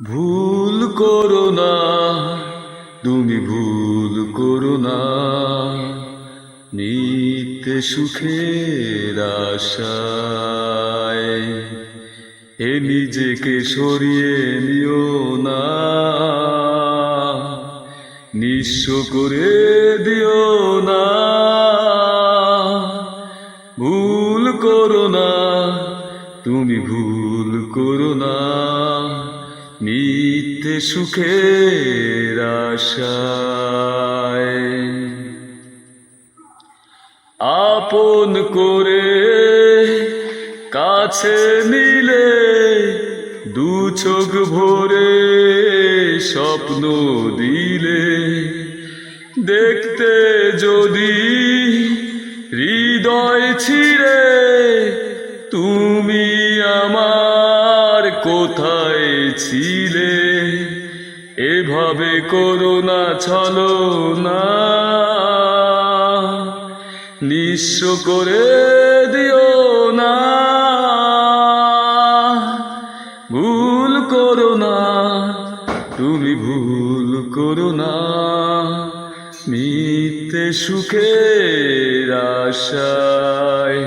ভুল করো না, তুমি ভুল করো না, নিত্য সুখের আশায় এ নিজেকে সরিয়ে নিও না, নিঃস্ব করে দিও না। ভুল করো না, তুমি ভুল করো না, নিত্য সুখের আশায় আপন করে কাছে নিলে দু চোখ ভরে স্বপ্ন দিলে, দেখতে যদি হৃদয় ছিঁড়ে তুমি আমার কোথায় ছিলে। এভাবে করো না ছলনা, নিঃস্ব করে দিও না। ভুল করো না, তুমি ভুল করো না, মিথ্যে সুখের আশায়।